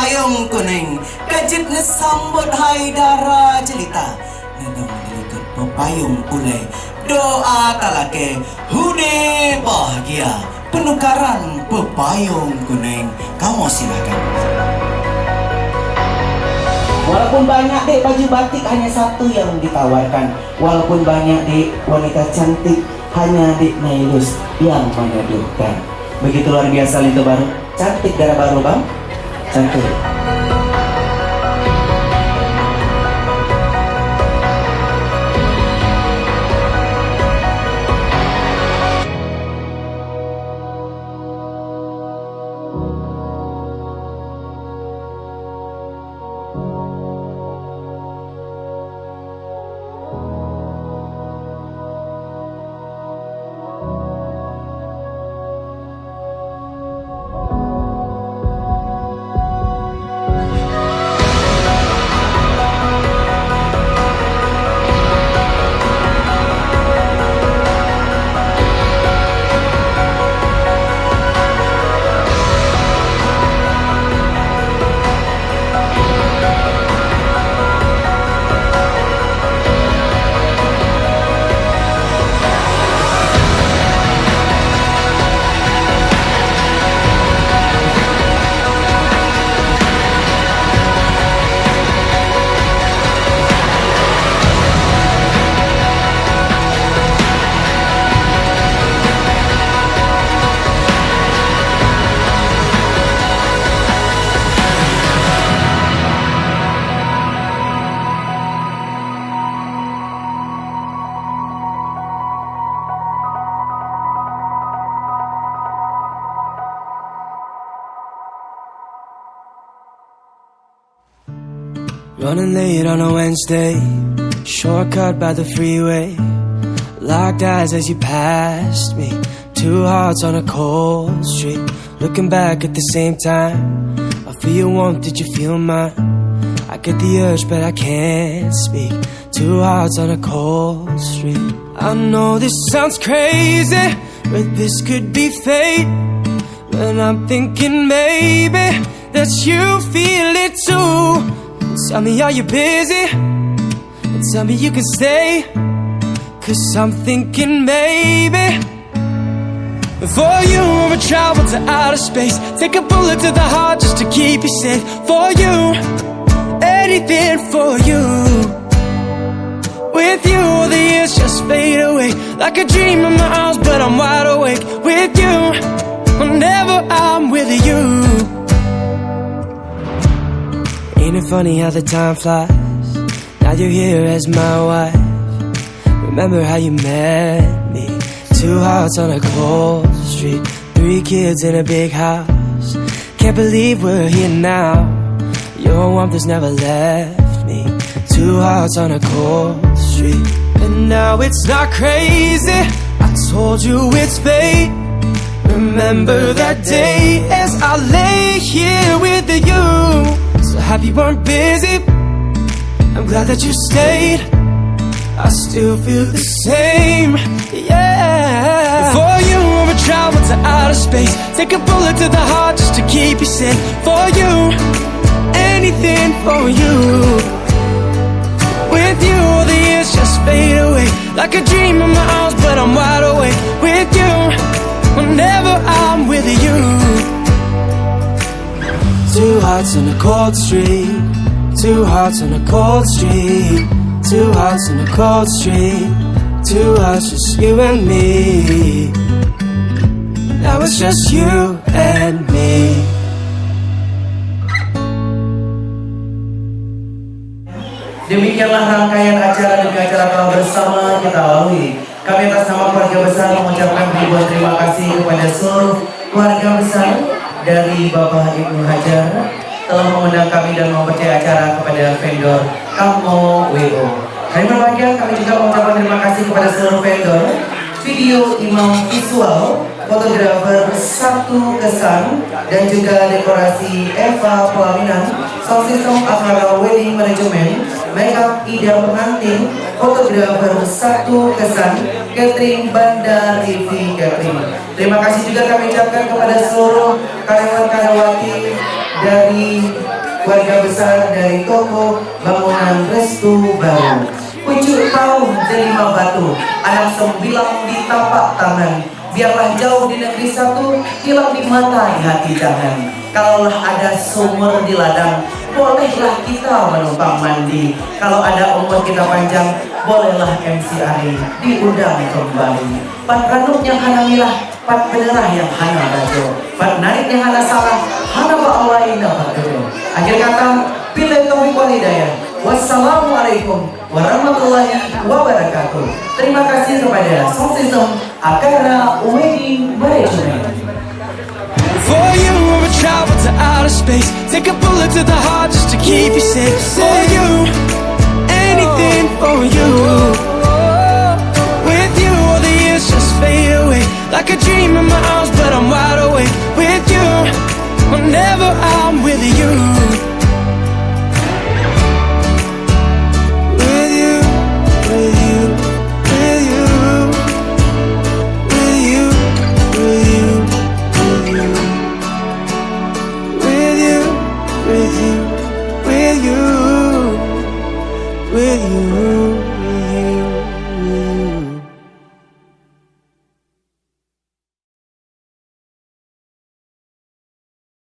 pepayung kuning, kajit nesambut haidara jelita, nenong dilutut pepayung ulai, doa talake, hude bahagia, penukaran pepayung kuning. Kamu silakan. Walaupun banyak dek baju batik, hanya satu yang ditawarkan. Walaupun banyak dek wanita cantik, hanya dek Nailus yang meneduhkan. Begitu luar biasa Lito baru. Cantik darah baru bang. Cantik. Running late on a Wednesday, shortcut by the freeway. Locked eyes as you passed me, two hearts on a cold street. Looking back at the same time, I feel your warmth, did you feel mine? I get the urge but I can't speak, two hearts on a cold street. I know this sounds crazy, but this could be fate. When I'm thinking maybe that you feel it too. Tell me, are you busy? Tell me you can stay, 'cause I'm thinking maybe for you I'ma travel to outer space, take a bullet to the heart just to keep you safe. For you, anything for you. With you, all the years just fade away, like a dream in my arms, but I'm wide awake. With you, whenever I'm with you. Ain't it funny how the time flies? Now you're here as my wife. Remember how you met me? Two hearts on a cold street, three kids in a big house. Can't believe we're here now. Your warmth has never left me. Two hearts on a cold street. And now it's not crazy, I told you it's fate. Remember that day as I lay here with you. So happy you weren't busy, I'm glad that you stayed. I still feel the same, yeah. For you, I'ma travel to outer space, take a bullet to the heart just to keep you safe. For you, anything for you. With you, all the years just fade away, like a dream in my arms, but I'm wide awake. With you, whenever I'm with you. Two hearts on a cold street, two hearts on a cold street, two hearts on a cold street, two hearts, just you and me. Now it's just you and me. Demikianlah rangkaian acara demi acara telah bersama kita lalui. Kami atas nama keluarga besar mengucapkan ribuan terima kasih kepada seluruh keluarga besar dari Bapak Ibu Hajar telah mengundang kami dan mempercayai acara kepada vendor Kamu WO. Kami berbahagia, kami juga mengucapkan terima kasih kepada seluruh vendor video, imam visual, fotografer Satu Kesan, dan juga dekorasi Eva Pelaminan, sound system Atau Wedding Management, makeup Ida pengantin, fotografer Satu Kesan, catering Banda TV Catering. Terima kasih juga kami ucapkan kepada seluruh karyawan-karyawati dari keluarga besar dari toko bangunan restu baru. Pucuk tahu delima batu, anak sembilang di tapak tangan. Biarlah jauh di negeri satu, hilang di mata di hati jangan. Kalaulah ada sumur di ladang, bolehlah kita menumpang mandi. Kalau ada umur kita panjang, bolehlah MC Ari diundang kembali. Pat ranuk yang hana milah, pat benerah yang hana bajo, pat narik yang hana salah, hana ba'awai dapat dulu. Akhir kata, billahi taufiq wal hidayah. Wassalamualaikum warahmatullahi wabarakatuh. Terima kasih kepada Sound System Akara Wedding Management. For you, I would travel to outer space, take a bullet to the heart just to keep you safe. For you, anything for you. With you, all the years just fade away, like a dream in my arms, but I'm wide awake. With you, whenever I'm with you. With you.